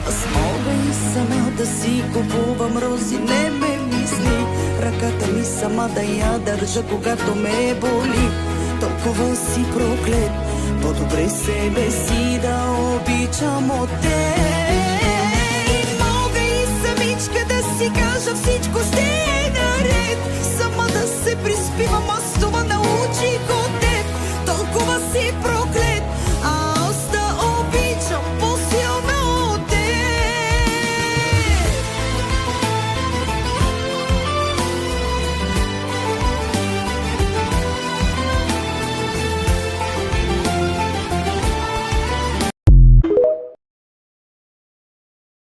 Аз мога и сама да си купувам рози, не ме мисли. Ръката ми сама да я държа, когато ме боли. Толкова си проклет, по-добре себе си да обичам от теб. Мога и самичка да си кажа, всичко ще е наред. Сама да се приспивам, аз това научих от